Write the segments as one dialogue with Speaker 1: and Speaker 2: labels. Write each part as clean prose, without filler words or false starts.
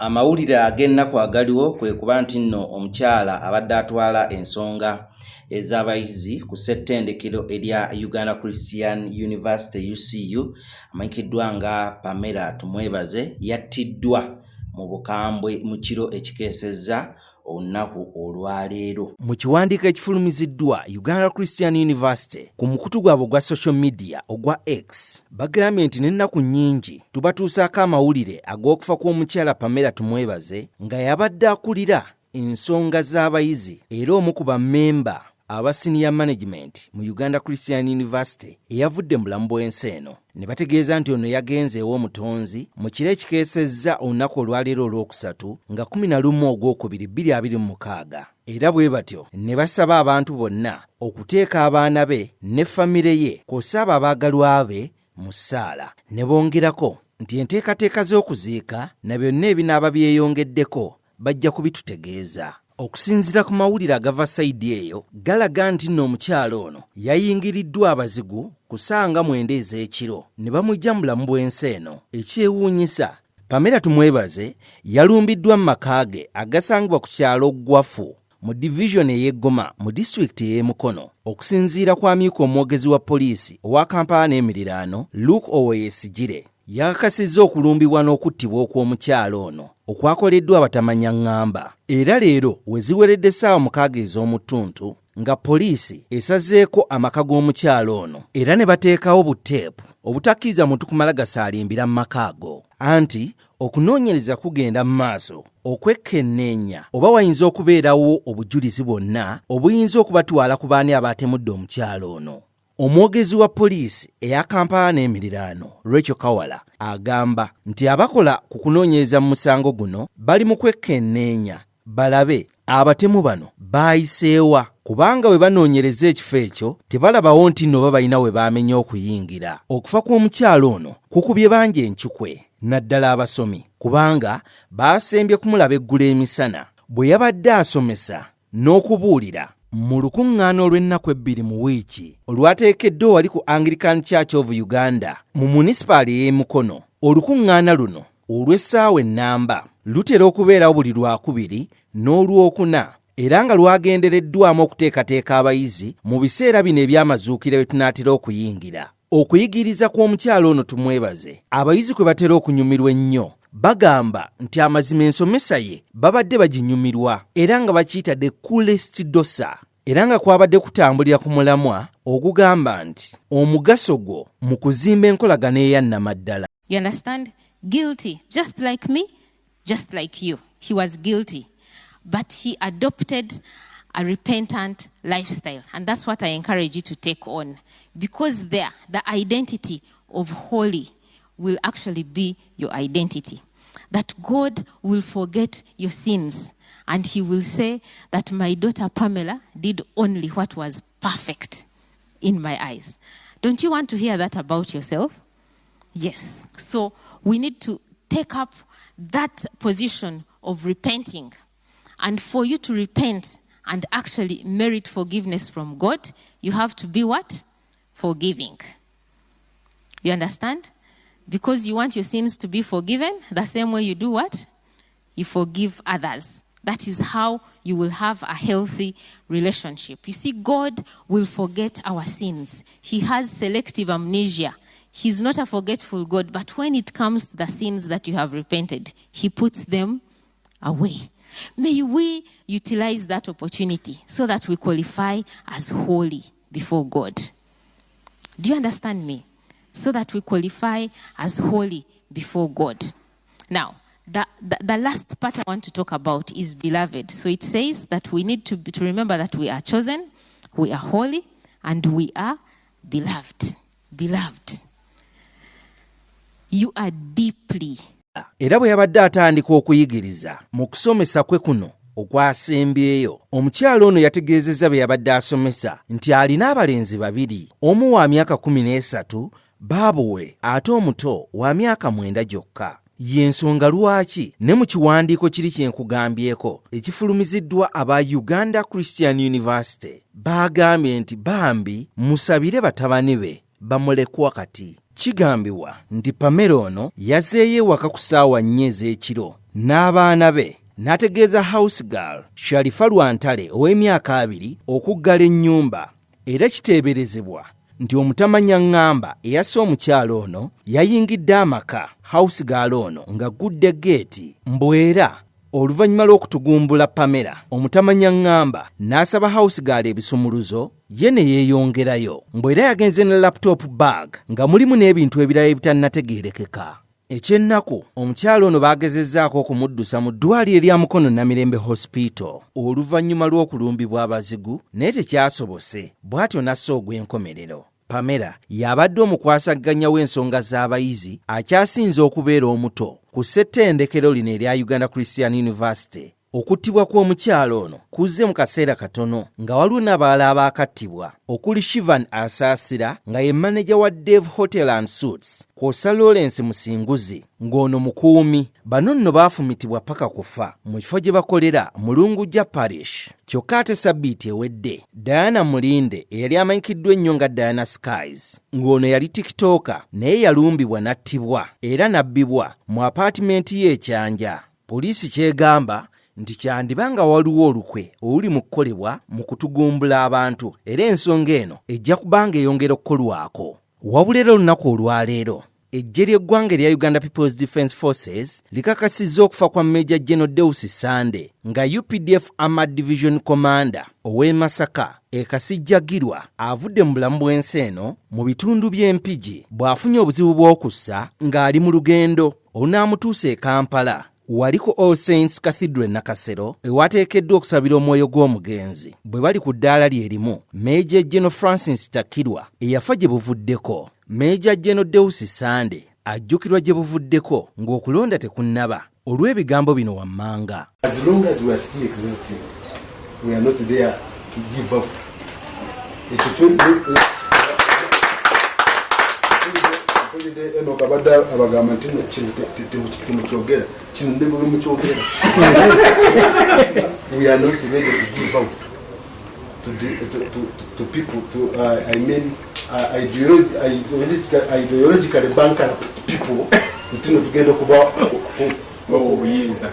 Speaker 1: Amawulire ag'ennaku agaliwo kwe kuba nti nno omukyala abadde atwala ensonga ez'abayizi ku ssettendekero erya Uganda Christian University UCU amanyikiddwa nga Pamela Tumwebaze yattiddwa mu bukambwe mu kiro ekikeesezza olunaku olwaleero. Mu kiwandiiko ekifulumiziddwa Uganda Christian University ku mukutu gwabwe ogwa social media ogwa X bagambye nti n'ennaku nnyingi tubatuusaako amawulire ag'okufa kw'omukyala Pamela Tumwebaze nga yabadde akulira ensonga z'abayizi era omu ku bammemba aba senior management mu Uganda Christian University eyavudde mu bulamu bw'ensi eno. Ne bategeeza nti ono yagenze ew'omutonzi mu kiro ekikeesezza olunaku olwaleero olwokusatu nga 11 Ogwokubiri 2026. Era bwe batyo ne basaba abantu bonna okuteeka abaana be ne famire ye kw'ossa abo abaagalwa be mu ssaala. Ne bongerako nti enteekateeka z'okuziika na byonna ebinaaba byeyongeddeko bajja kubitutegeeza. Okusinziira ku mawulire agava sayidi eyo galaga nti nno omukyalo ono yayingiriddwa abazigu ku ssaawa 9 ez'ekiro ne bamujja mu bulamu bw'ensi eno. Ekyewuunyisa, Pamela Tumwebaze yalumbiddwa mu maka ge agasangibwa ku kyalo Gwafu mu division ey'Eggoma mu disitulikiti y'e Mukono. Okusinziira kwa amyuka omwogezi wa poliisi owa Kampala n'emiriraano Luke Owoyesigire yakakasizza okulumbibwa n'okuttibwa okw'omukyalo ono okwakoleddwa abatamanya ŋŋamba. Era leero we ziweredde essaawa 6 ez'omu ttuntu nga poliisi esazeeko amaka g'omukyalo ono era ne bateekawo buteepu obutakkiriza muntu kumala gasaalimbira mu maka ago, anti okunoonyereza kugenda mu maaso okwekenneenya oba wayinza okubeerawo obujulizi bwonna obuyinza okubatwala ku baani abaatemudde omukyalo ono. Omwogezi wa poliisi eya Kampala n'emiriraano Rachel Kawala agamba nti abakola ku kunoonyereza mu musango guno bali mu kwekenneenya balabe abatemu bano baayiseewa, kubanga we banoonyereza ekifo ekyo tebalabawo nti nno balina we baamenya okuyingira. Okufa kw'omukyalo ono kukubye bangi encukwe naddala abasomi, kubanga baasembye kumulaba eggulu emisana bwe yabadde asomesa n'okubuulira mu lukuŋŋaana olw'ennaku 2 mu wiiki olwateekeddwa wali ku Anglican Church of Uganda mu munisipaali y'e Mukono. Olukuŋŋaana luno olw'essaawa ennamba lutera okubeerawo buli Lwakubiri n'Olwokuna era nga lwagendereddwamu okuteekateeka abayizi mu biseera bino eby'amazuukira bye tunaatera okuyingira. Okuyigiriza kw'omukyalo ono Tumwebaze abayizi kwe batera okunyumirwa ennyo bagamba nti amazima ensomesa ye babadde baginyumirwa era nga bakiyita the coolest dosa, era nga kwabadde kutambulira ku mulamwa ogugamba nti omugaso gwo mu kuzimba enkolagana eyannamaddala.
Speaker 2: You understand? Guilty, just like me, just like you. He was guilty, but he adopted a repentant lifestyle, and that's what I encourage you to take on, because there, the identity of holy will actually be your identity. That God will forget your sins and he will say that my daughter Pamela did only what was perfect in my eyes. Don't you want to hear that about yourself? Yes. So we need to take up that position of repenting. And for you to repent and actually merit forgiveness from God, you have to be what? Forgiving. You understand? Because you want your sins to be forgiven, the same way you do what? You forgive others. That is how you will have a healthy relationship. You see, God will forget our sins. He has selective amnesia. He's not a forgetful God, but when it comes to the sins that you have repented, he puts them away. May we utilize that opportunity so that we qualify as holy before God. Do you understand me? So that we qualify as holy before God. Now, the last part I want to talk about is beloved. So it says that we need to remember that we are chosen, we are holy, and we are beloved. Beloved. You are deeply.
Speaker 1: Era bwe yabadde atandika okuyigiriza mu kusomesa kwe kuno okwasembyeyo, omukyalo ono yategeezezza bwe yabadde asomesa nti alina abalenzi 2, omu wa myaka 13, baabo we ate omuto wa myaka 9 gyokka. Y'ensonga lwaki ne mu kiwandiiko kiri kye nkugambyeko ekifulumiziddwa aba Uganda Christian University bagambye nti bambi musabire batabani be bamulekwa kati. Kigambibwa nti Pamela ono yazzeeyo ewaka ku ssaawa 4 ez'ekiro n'abaana be n'ategeeza house girl Sharifa Lwantale ow'emyaka 2 okuggala ennyumba, era kiteeberezebwa nti omutamanya ŋŋamba eyasse omukyalo ono yayingidde amaka house girl ono ng'aggudde geeti mbwera oluvannyuma lw'okutugumbula Pamela, omutamanya ŋŋamba n'asaba house girl ebisumuluzo, ye ne yeeyongerayo mbwera yagenze ne laptop bag nga mulimu n'ebintu ebirala ebitannategeerekeka. Ekyennaku omukyalo ono baagezezzaako okumuddusa mu ddwaliro erya Mukono Namirembe Hospital oluvannyuma lw'okulumbibwa abazigu naye tekyasobose, bw'atyo n'assa ogw'enkomerero. Pamela y'abadde omukwasaganya w'ensonga z'abayizi akyasinze okubeera omuto ku ssettendekero lino erya Uganda Christian University. Okuttibwa kw'omukyalo ono kuzze mu kaseera katono nga waliwo n'abalala abaakattibwa okuli Shivan Asaasira nga ye maneja wa Dave Hotel and Suites, kw'ossa Lawrence Musinguzi ng'ono mukuumi. Bano nno baafumitibwa paka kufa mu kifo gye bakolera Mulungujja Parish. Kyokka ate sabbiiti ewedde Diana Mulinde eyali amanyikiddwa ennyo nga Diana Skies ng'ono yali tikitooka naye yalumbibwa n'attibwa era n'abbibwa mu apaatimenti ye Ekyanja. Poliisi kyegamba nti kyandiba nga waliwo olukwe oluli mu kukolebwa mu kutugumbula abantu, era ensonga eno ejja kubanga eyongera okukolwako. Wabula era olunaku olwaleero eggye ly'eggwanga erya Uganda People's Defence Forces likakasizza okufa kwa Major General Deus Sande nga UPDF Armored Division Commander ow'e Masaka Kasijjagirwa avudde mu bulamu bw'ensi eno mu bitundu by'Empigi bw'afunye obuzibu bw'okussa ng'ali mu lugendo olunaamutuusa e Kampala wali ku All Saints Cathedral Nakasero ewateekeddwa okusabira omwoyo gw'omugenzi. Bwe bali ku ddaala lye limu, Major General Francis Takirwa eyafa gye buvuddeko. Major General Deus Sande ajjukirwa gye buvuddeko ng'okulonda tekunnaba olw'ebigambo bino wammanga.
Speaker 3: As long as we are still existing, we are not there to give up. Eno kabada abagamba nti timukyogera kino ne bwe mukyogera. We are not ready to give out to people, to I mean ideologically bankrupt people ntino tugenda kuba obuyinza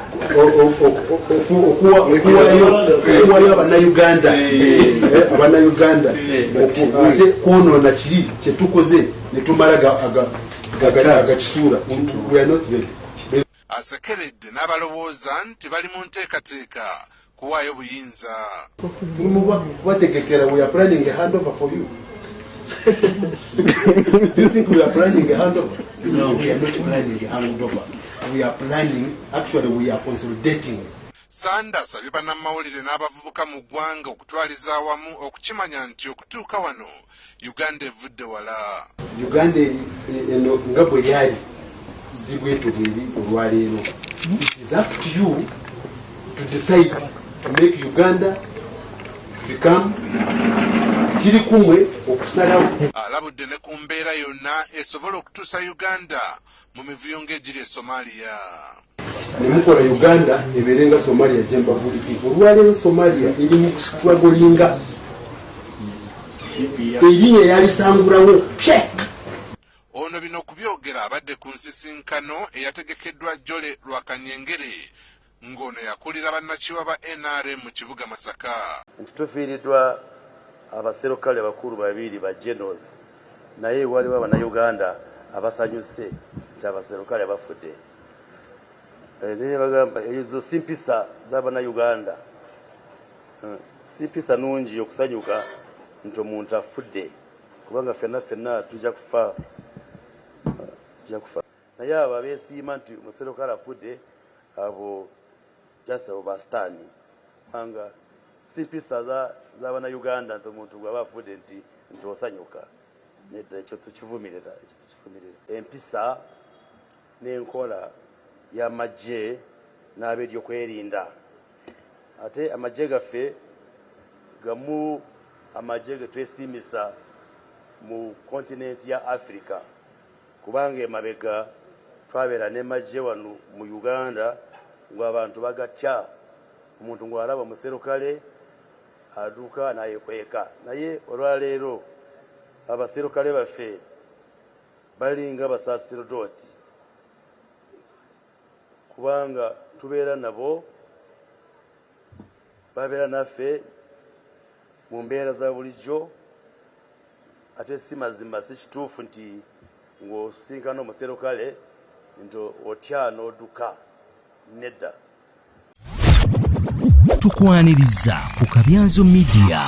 Speaker 3: okuwayo abannayuganda ate kwonoona kiri kyetukoze netumala agakisuura. We are not ready.
Speaker 4: Asekeredde n'abalowooza nti bali mu nteekateeka kuwaayo buyinza.
Speaker 3: Bategekera, we are planning a handover for you. Do you think we are planning a handover? No, we are not planning a handover. We are planning, actually we are consolidating.
Speaker 4: Sanda asabye bannamawulire n'abavubuka mu ggwanga okutwaliza awamu okukimanya nti okutuuka wano Uganda evudde wala.
Speaker 3: Uganda eno nga bwe yali zibwetu bweri olwaleero. It is up to you to decide to make Uganda become kiri kumwe okusalawo.
Speaker 4: Alabudde ne ku mbeera yonna esobola okutuusa Uganda mu mivuyo ng'egiri e Somalia.
Speaker 3: Nemukola Uganda ebeerenga Somalia gyemba buli kiiko. Olwaleero Somalia eri mu kustragolinga. Erinnya yalisangulawo pye.
Speaker 4: Ono bino kubyogera abadde ku nsisinkano eyategekeddwa Jole Lwakanyengere ng'ono yakulira bannakiwa ba NRM mu kibuga Masaka.
Speaker 5: Nti tufiiriddwa abaserukale bakulu babiri ba generals, naye waliwo abannayuganda abasanyuse nti abaserukale bafudde. Naye bagamba ezo si mpisa z'abannayuganda, si mpisa nungi okusanyuka nti omuntu afudde, kubanga ffenna tujja kufa. Naye abo abeesiima nti omuserukale afudde, abo just abo basitaani, kubanga si mpisa z'abannayuganda nti omuntu bw'aba afudde nti osanyuka. Nedda ekyo tukivumirira. Empisa n'enkola y'amagye n'ab'ebyokwerinda. Ate amagye gaffe gamu amagye ge twesiimisa mu kontinenti ya Africa, kubanga emabega twabeera n'emagye wano mu Uganda ng'abantu bagatya. Omuntu ng'alaba omuserukale aduuka n'ayekweka. Naye olwaleero abaserukale baffe balinga basaserdoti kubanga tubeera nabo babeera naffe mu mbeera za bulijjo ate si mazima si kituufu nti ng'osinkana omuserukale nti otya n'odduka nedda.
Speaker 6: Tukwaniriza ku Kabyanzo Media.